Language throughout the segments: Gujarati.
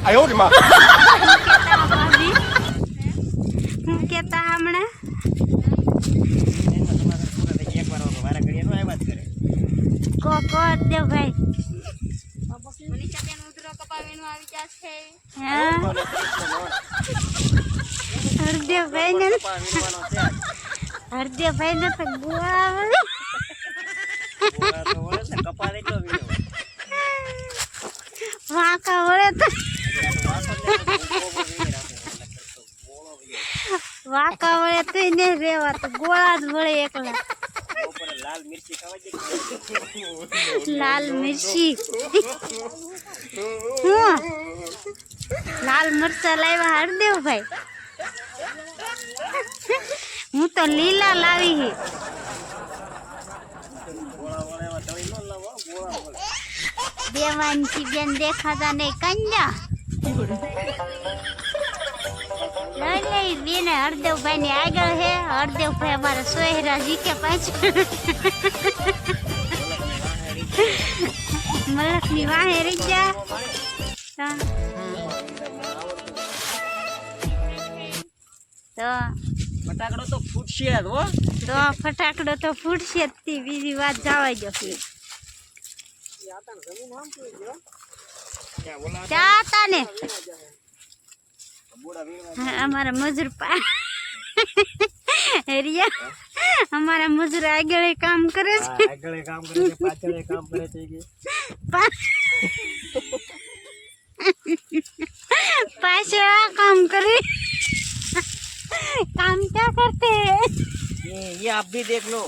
આયો રે માં હું કેતા હમણાં કો દેવ ભાઈ હરદેવભાઈ ને તો ગુવા વાંકા વળે તો વાંકા વળે તો નહીં રેવા તો ગોળા જ વળે એકલા લાલ મિર્ચી લાલ મરચા લાવ્યા હરદેવભાઈ હું તો લીલા લાવી હી દેવાનથી બેન દેખાતા નહીં કંજા લઈ બેન હરદેવભાઈ ની આગળ હે હરદેવભાઈ અમારા સોહેરા જીકે પાછળ મલક ની વાહે રહી જા તો ફટાકડો તો ફૂટશે જ હો તો ફટાકડો તો ફૂટશે જ તી બીજી વાત જવા જો ચાતા ને અમારા મજૂર રિયા અમારા મજૂર આગળ કામ કરે છે પાછળ કામ કરે છે पाछा काम करे काम क्या करते हैं ये आप भी देख लो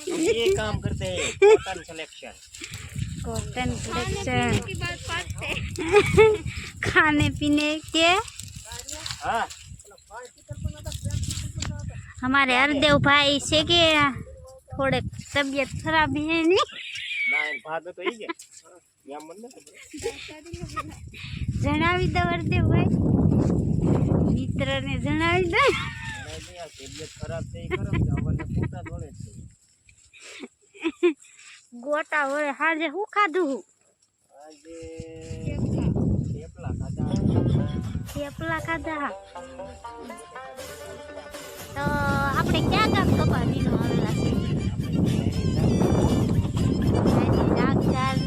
ये काम करते हैं कॉटन कलेक्शन की बात खाने पीने के हाँ हमारे हरदेव भाई से के थोड़े तबीयत खराब है नहीं तो ही है જણાવી દો હરદેવભાઈ મિત્રને જણાવી દો ગોટા હોય હાજે હું ખાધું થેપલા ખાધા તો આપણે ક્યાં ગામ કપા વીનો આવેલા છે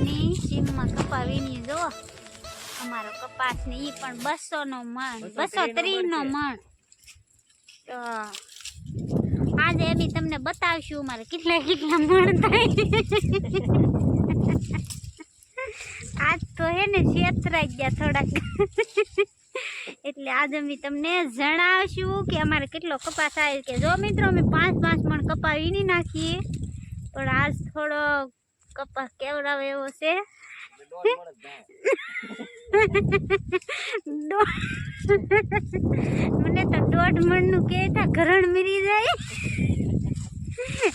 ની સીમમાં કપા વીની જો અમારો કપાસ ને ઈ પણ 200 નો મણ 230 નો મણ તો આજે એની તમને બતાવશું મારે કેટલા કેટલા મણ થાય આજ તો હે ને છેતરાઈ ગયા થોડાક એટલે આજ અમે તમને જણાવશું કે અમારે કેટલો કપાસ આવે કે જો મિત્રો અમે 5 મણ કપા વીણી નાખીએ પણ આજ થોડો કપાસ કેવડાવે એવો છે મને તો 1.5 મણ નું કેતા ઘરણ મરી જાય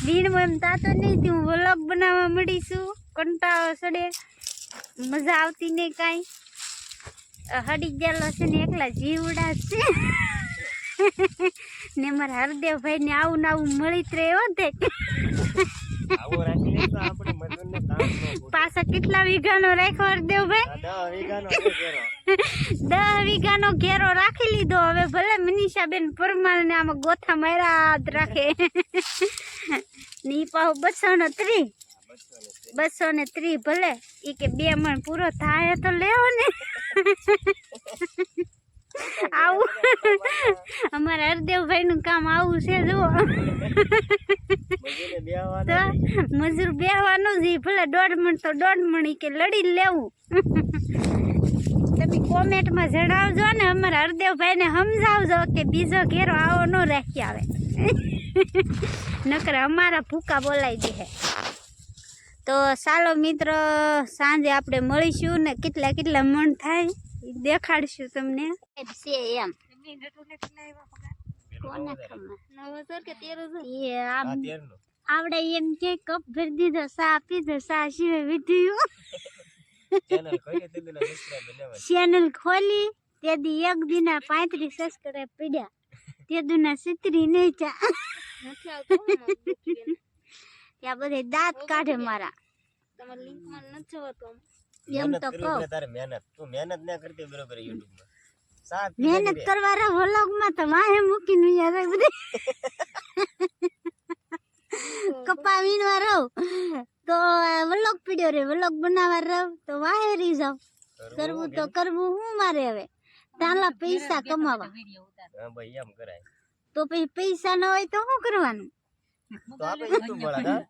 દીણ એમ તાતો નહીં હું વ્લોગ બનાવવા મળીશું કંટાળો સડે મજા આવતી નહીં કાંઈ હડી ગયેલો છે ને એકલા જીવડા છે ને મારા હરદેવભાઈ ને આવું આવું મળી જ રહ્યો તે પાછા કેટલા વીઘાનો રાખ્યો હરદેવભાઈ 10 વીઘાનો ઘેરો રાખી લીધો હવે ભલે મનીષાબેન પરમાર ને આમાં ગોથા માર્યા જ રાખે ની પાહુ 230 ભલે ઈ કે 2 મણ પૂરો થાય તો લેવો ને આવું અમારા હરદેવભાઈ નું કામ આવું છે જુઓ તો મજૂર બેહવાનું જ ભલે 1.5 મણ તો 1.5 મણ કે લડી લેવું તમે કોમેન્ટમાં જણાવજો ને અમારા હરદેવભાઈ ને સમજાવજો કે બીજો ઘેરો આવો ન રાખી આવે નકર અમારા ભૂકા બોલાવી દે તો ચાલો મિત્રો સાંજે આપણે મળીશું ને કેટલા કેટલા મણ થાય દેખાડશું તમને છે એમ કોને આવડે એમ કે કપ ભરી દીધો સા પીધો સા સિવાય વિધ્યું ચેનલ ખોલી તે દી એક દિના 35 સબસ્ક્રાઇબ પડ્યા તે દુના 70 નહીં ચા ત્યાં બધે દાંત કાઢે મારા તમારી લિંક માં ન જોતો એમ મહેનત તો કરવી કહું પડે તારે મહેનત. તું મહેનત ના કરતી બરોબર YouTube માં. સાત મહેનત કરવા વ્લોગ માં તો વાહે મૂકીને અહીંયા રહી બધી કપા વીણવા રહું તો વ્લોગ પીડ્યો રે વ્લોગ બનાવવા રહું તો વાહે રહી જાવ કરવું તો કરવું હું મારે હવે તાલા પૈસા કમાવા હા ભાઈ એમ કરાય. તો પછી પૈસા ન હોય તો શું કરવાનું તો આપણે YouTube વાળા કા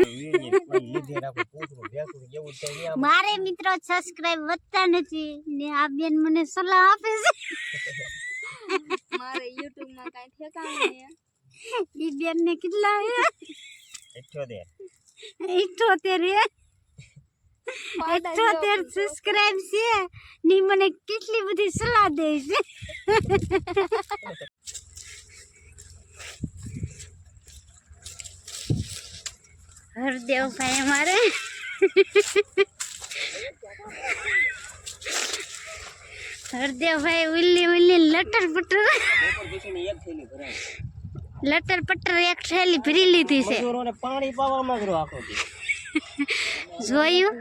વિડીયો કોઈ લીધે રાખો કૂતરું ભેંસું એવું તો નહીં આમ. મારે મિત્રો સબસ્ક્રાઇબ વધતા નથી ને આ બેન મને સલાહ આપે છે મારે YouTube માં કાઈ ઠેકાણું નહીં. ઈ બેન ને કેટલા 78 78 સબસ્ક્રાઇબ છે ની મને કેટલી બધી સલાહ દે છે હરદેવભાઈ અમારે હરદેવભાઈ ઉલ્લી લટર પટર બપોર પછીની એક થેલી ભરાય. લટર પટર એક થેલી ભરી લીધી છે મજૂરોને પાણી પાવામાં જ રહો આખો દી. જોયું